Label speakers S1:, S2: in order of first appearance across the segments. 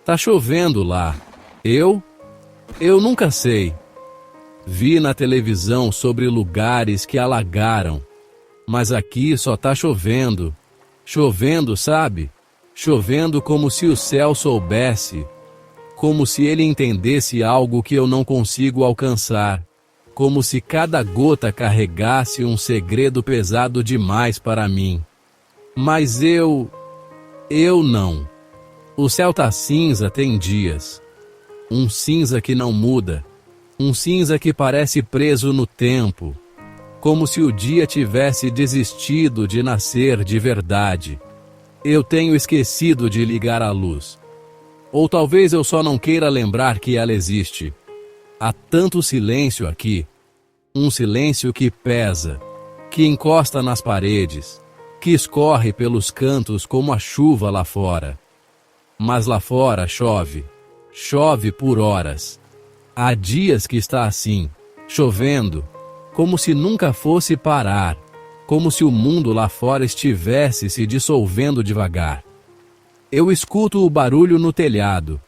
S1: Tá chovendo lá. Eu nunca sei. Vi na televisão sobre lugares que alagaram, mas aqui só tá chovendo. Chovendo, sabe? Chovendo como se o céu soubesse, como se ele entendesse algo que eu não consigo alcançar, como se cada gota carregasse um segredo pesado demais para mim. Mas eu não. O céu tá cinza tem dias. Um cinza que não muda. Um cinza que parece preso no tempo, como se o dia tivesse desistido de nascer de verdade. Eu tenho esquecido de ligar a luz. Ou talvez eu só não queira lembrar que ela existe. Há tanto silêncio aqui. Um silêncio que pesa, que encosta nas paredes, que escorre pelos cantos como a chuva lá fora. Mas lá fora chove. Chove por horas. Há dias que está assim, chovendo, como se nunca fosse parar, como se o mundo lá fora estivesse se dissolvendo devagar. Eu escuto o barulho no telhado,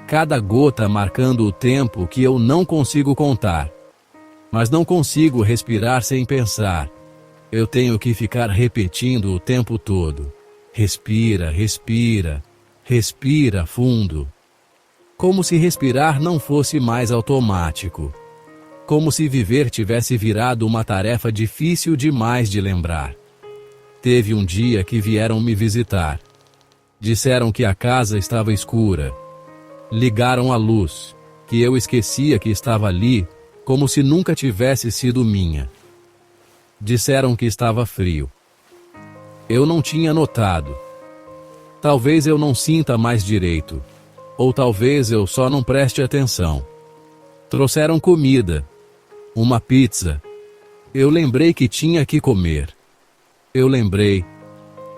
S1: cada gota marcando o tempo que eu não consigo contar. Mas não consigo respirar sem pensar. Eu tenho que ficar repetindo o tempo todo. Respira, respira, respira fundo. Como se respirar não fosse mais automático. Como se viver tivesse virado uma tarefa difícil demais de lembrar. Teve um dia que vieram me visitar. Disseram que a casa estava escura. Ligaram a luz, que eu esquecia que estava ali, como se nunca tivesse sido minha. Disseram que estava frio. Eu não tinha notado. Talvez eu não sinta mais direito. Ou talvez eu só não preste atenção. Trouxeram comida. Uma pizza. Eu lembrei que tinha que comer. Eu lembrei.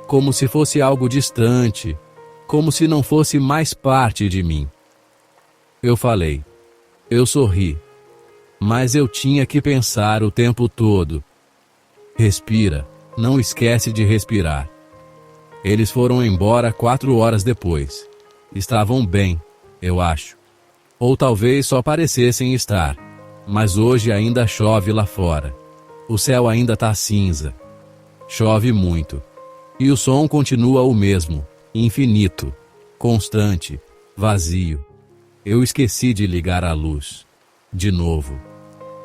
S1: Como se fosse algo distante. Como se não fosse mais parte de mim. Eu falei. Eu sorri. Mas eu tinha que pensar o tempo todo. Respira. Não esquece de respirar. Eles foram embora 4 horas depois. Estavam bem, eu acho. Ou talvez só parecessem estar. Mas hoje ainda chove lá fora. O céu ainda tá cinza. Chove muito. E o som continua o mesmo, infinito, constante, vazio. Eu esqueci de ligar a luz. De novo.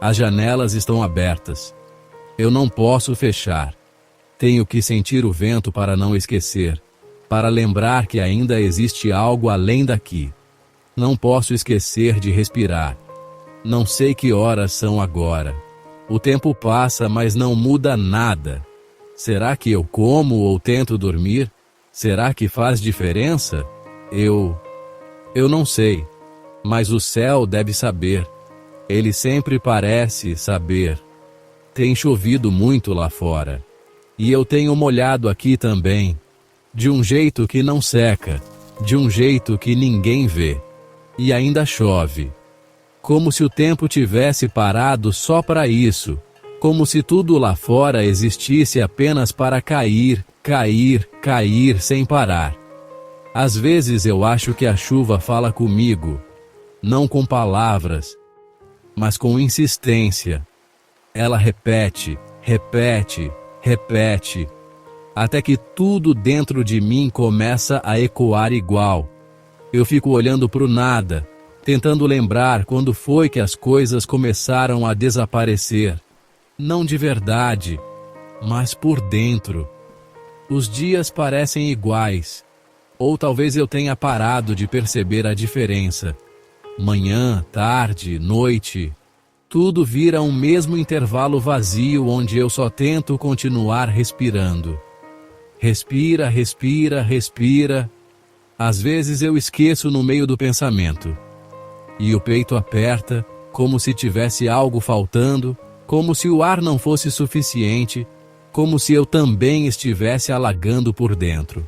S1: As janelas estão abertas. Eu não posso fechar. Tenho que sentir o vento para não esquecer. Para lembrar que ainda existe algo além daqui. Não posso esquecer de respirar. Não sei que horas são agora. O tempo passa, mas não muda nada. Será que eu como ou tento dormir? Será que faz diferença? Eu não sei. Mas o céu deve saber. Ele sempre parece saber. Tem chovido muito lá fora. E eu tenho molhado aqui também. De um jeito que não seca, de um jeito que ninguém vê. E ainda chove. Como se o tempo tivesse parado só para isso. Como se tudo lá fora existisse apenas para cair, cair, cair sem parar. Às vezes eu acho que a chuva fala comigo, não com palavras, mas com insistência. Ela repete, repete, repete. Até que tudo dentro de mim começa a ecoar igual. Eu fico olhando para o nada, tentando lembrar quando foi que as coisas começaram a desaparecer. Não de verdade, mas por dentro. Os dias parecem iguais. Ou talvez eu tenha parado de perceber a diferença. Manhã, tarde, noite. Tudo vira um mesmo intervalo vazio onde eu só tento continuar respirando. Respira, respira, respira. Às vezes eu esqueço no meio do pensamento. E o peito aperta, como se tivesse algo faltando, como se o ar não fosse suficiente, como se eu também estivesse alagando por dentro.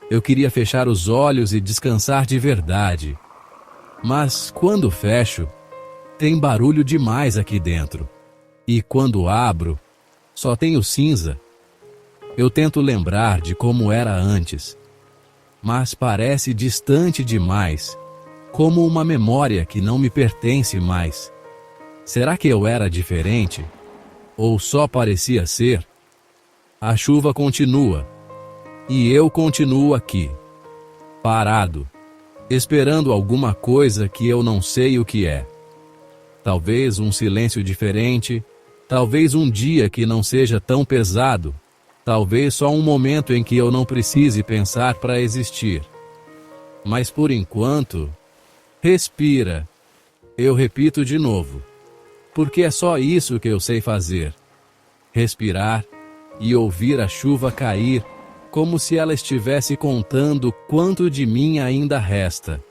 S1: Eu queria fechar os olhos e descansar de verdade. Mas quando fecho, tem barulho demais aqui dentro. E quando abro, só tenho cinza. Eu tento lembrar de como era antes, mas parece distante demais, como uma memória que não me pertence mais. Será que eu era diferente? Ou só parecia ser? A chuva continua. E eu continuo aqui, parado, esperando alguma coisa que eu não sei o que é. Talvez um silêncio diferente, talvez um dia que não seja tão pesado, talvez só um momento em que eu não precise pensar para existir. Mas por enquanto, respira. Eu repito de novo, porque é só isso que eu sei fazer. Respirar e ouvir a chuva cair, como se ela estivesse contando quanto de mim ainda resta.